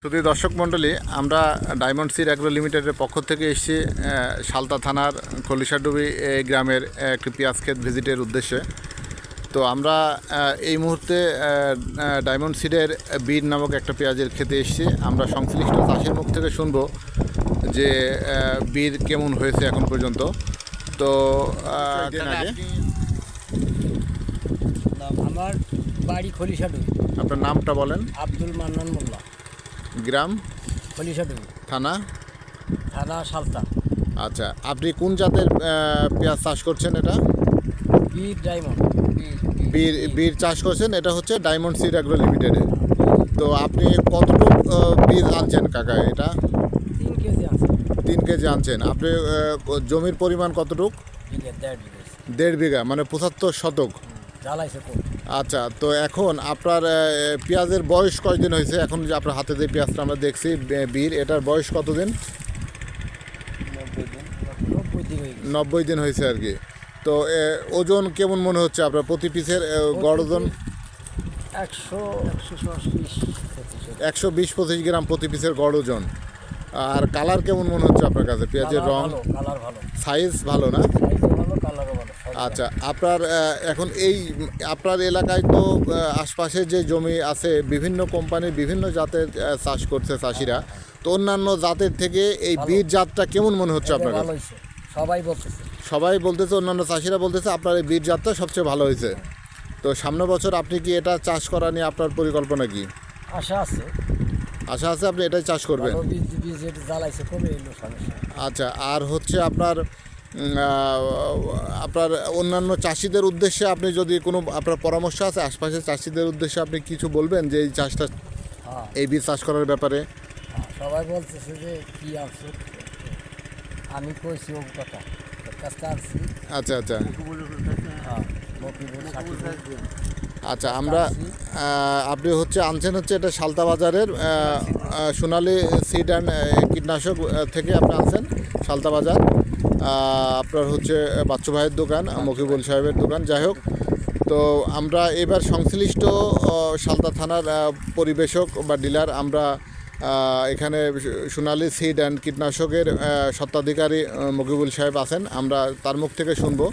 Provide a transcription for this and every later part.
শুধু দর্শক মণ্ডলী, আমরা ডায়মন্ড সিড অ্যাগ্রো লিমিটেডের পক্ষ থেকে এসেছি সালতা থানার খলিশাডুবি এই গ্রামের একটি পেঁয়াজ ক্ষেত ভিজিটের উদ্দেশ্যে। তো আমরা এই মুহূর্তে ডায়মন্ড সিডের বীর নামক একটা পেঁয়াজের খেতে এসেছি। আমরা সংশ্লিষ্ট চাষির মুখ থেকে শুনবো যে বীর কেমন হয়েছে এখন পর্যন্ত। তো আমার বাড়ি খলিশাডুবি। আপনার নামটা বলেন। আব্দুল মান্নান মোল্লা। গ্রাম খলিশাডুবি, থানা সালতা। আচ্ছা, আপনি কোন জাতের পেঁয়াজ চাষ করছেন? এটা বীর ডায়মন্ড বীর চাষ করছেন। এটা হচ্ছে ডায়মন্ড সিড অ্যাগ্রো লিমিটেডের। তো আপনি কতটুকু বীজ আনছেন কাকা? এটা 3 কেজি আছে। 3 কেজি আনছেন। আপনি জমির পরিমাণ কতটুক? 1.5 বিঘা, মানে 75 শতক। আচ্ছা, তো এখন আপনার পেঁয়াজের বয়স কয়দিন হয়েছে? এখন যে আপনার হাতে যে পেঁয়াজটা আমরা দেখছি বীর, এটার বয়স কতদিন? 90 দিন হয়েছে আর কি। তো ওজন কেমন মনে হচ্ছে আপনার? প্রতি পিসের গড় ওজন 120-25 গ্রাম প্রতি পিসের গড় ওজন। আর কালার কেমন মনে হচ্ছে আপনার কাছে? পেঁয়াজের রং, সাইজ ভালো না? আচ্ছা, আপনার এখন এই আপনার এলাকায় তো আশপাশে যে জমি আছে বিভিন্ন কোম্পানির বিভিন্ন জাতের চাষ করছে চাষিরা। তো অন্যান্য জাতের থেকে এই বীর জাতটা কেমন মনে হচ্ছে আপনার কাছে? সবাই বলতেছে, অন্যান্য চাষিরা বলতেছে আপনার এই বীর জাতটা সবচেয়ে ভালো হয়েছে। তো সামনের বছর আপনি কি এটা চাষ করা নিয়ে আপনার পরিকল্পনা কি? আশা আছে আপনি এটাই চাষ করবেন। আচ্ছা, আর হচ্ছে আপনার অন্যান্য চাষিদের উদ্দেশ্যে আপনি যদি কোনো আপনার পরামর্শ আছে আশপাশের চাষিদের উদ্দেশ্যে আপনি কিছু বলবেন যে এই চাষটা, এই বীজ চাষ করার ব্যাপারে? সবাই বলতেছে যে কি আছে, আমি কইছি ও কথা কাজটা আনছি। আচ্ছা আচ্ছা, আমরা আপনি হচ্ছে আনছেন হচ্ছে এটা সালতা বাজারের সোনালী সিড অ্যান্ড কীটনাশক থেকে আপনি আনছেন সালতা বাজার। আপনার হচ্ছে বাচ্চু ভাইয়ের দোকান, মকিবুল সাহেবের দোকান। যাই হোক, তো আমরা এবার সংশ্লিষ্ট সালতা থানার পরিবেশক বা ডিলার, আমরা এখানে সোনালী সিড অ্যান্ড কীটনাশকের স্বত্বাধিকারী মকিবুল সাহেব আছেন। আমরা তার মুখ থেকে শুনবো।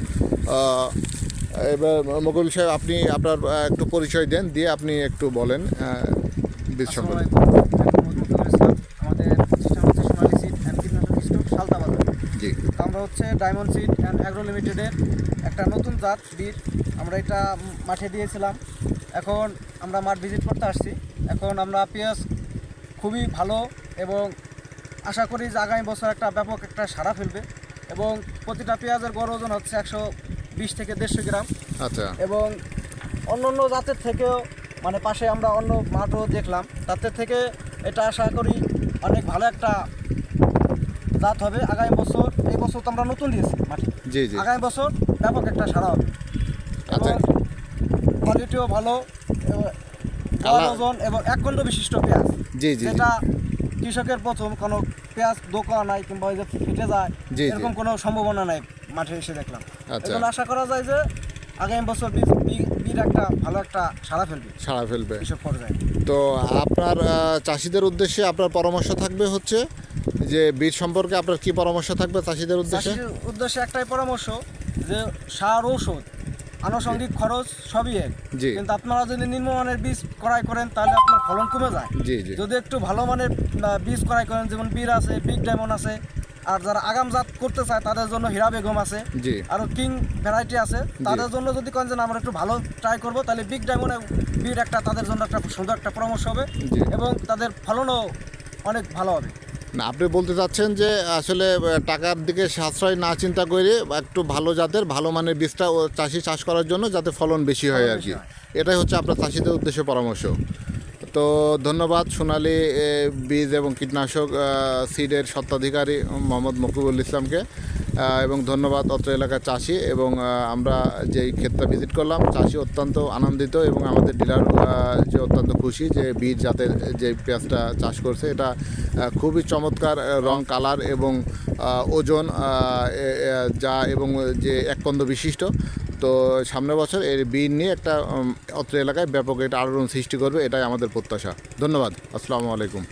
এবার মকিবুল সাহেব, আপনি আপনার একটু পরিচয় দেন, দিয়ে আপনি একটু বলেন বীজ সম্পর্কে। জি, আমরা হচ্ছে ডায়মন্ড সিড অ্যান্ড অ্যাগ্রো লিমিটেডের একটা নতুন জাত বীর। আমরা এটা মাঠে দিয়েছিলাম, এখন আমরা মাঠ ভিজিট করতে আসছি। এখন আমরা পেঁয়াজ খুবই ভালো এবং আশা করি যে আগামী বছর একটা ব্যাপক একটা সাড়া ফেলবে। এবং প্রতিটা পেঁয়াজের গড় ওজন হচ্ছে 120 থেকে 150 গ্রাম। আচ্ছা, এবং অন্য জাতের থেকেও, মানে পাশে আমরা অন্য মাঠও দেখলাম, তাদের থেকে এটা আশা করি অনেক ভালো একটা জাত হবে আগামী বছর। এই বছর তো আমরা নতুন দিয়েছি মাঠে, আগামী বছর ব্যাপক একটা সাড়া হবে। আচ্ছা, কোয়ালিটিও ভালো, ওজন এবং 1 কুইন্টাল বিশিষ্ট পেঁয়াজ। যেটা কৃষকের প্রথম কোনো পেঁয়াজ দোকান নাই কিংবা ওই যে ফেটে যায় এরকম কোনো সম্ভাবনা নাই মাঠে এসে দেখলাম। এখন আশা করা যায় যে আগামী বছর বীর একটা ভালো একটা সাড়া ফেলবে কৃষক পর্যায়ে। তো আপনার চাষিদের উদ্দেশ্যে আপনার পরামর্শ থাকবে হচ্ছে যে বীজ সম্পর্কে আপনার কি পরামর্শ থাকবে চাষিদের উদ্দেশ্যে? একটাই পরামর্শ যে সার, ঔষধ, আনুষঙ্গিক খরচ সবই এক, কিন্তু আপনারা যদি নিম্নমানের বীজ ক্রয় করেন তাহলে আপনার ফলন কমে যায়। যদি একটু ভালো মানের বীজ ক্রয় করেন, যেমন বীর আছে, বিগ ডায়মন্ড আছে, আর যারা আগাম জাত করতে চায় তাদের জন্য হীরা বেগম আছে, আর কিং ভ্যারাইটি আছে। তাদের জন্য যদি কেন যে আমরা একটু ভালো ট্রাই করবো, তাহলে বিগ ডায়মন্ড বীর একটা তাদের জন্য একটা সুন্দর একটা পরামর্শ হবে এবং তাদের ফলনও অনেক ভালো হবে। না, আপনি বলতে চাচ্ছেন যে আসলে টাকার দিকে সাশ্রয় না চিন্তা করে একটু ভালো জাতের ভালো মানের বীজটা চাষি চাষ করার জন্য যাতে ফলন বেশি হয় আর কি, এটাই হচ্ছে আপনার চাষিদের উদ্দেশ্যে পরামর্শ। তো ধন্যবাদ সোনালী বীজ এবং কীটনাশক সিডের স্বত্বাধিকারী মোহাম্মদ মকিবুল ইসলামকে, এবং ধন্যবাদ অত্র এলাকার চাষি। এবং আমরা যেই ক্ষেতটা ভিজিট করলাম, চাষি অত্যন্ত আনন্দিত এবং আমাদের ডিলার যে অত্যন্ত খুশি যে বীজ জাতের যে পেঁয়াজটা চাষ করছে এটা খুবই চমৎকার রং, কালার এবং ওজন যা এবং যে 1 পন্দ বিশিষ্ট। তো সামনের বছর এর বীর নিয়ে একটা অত্র এলাকায় ব্যাপক একটা আলোড়ন সৃষ্টি করবে, এটাই আমাদের প্রত্যাশা। ধন্যবাদ। আসসালামু আলাইকুম।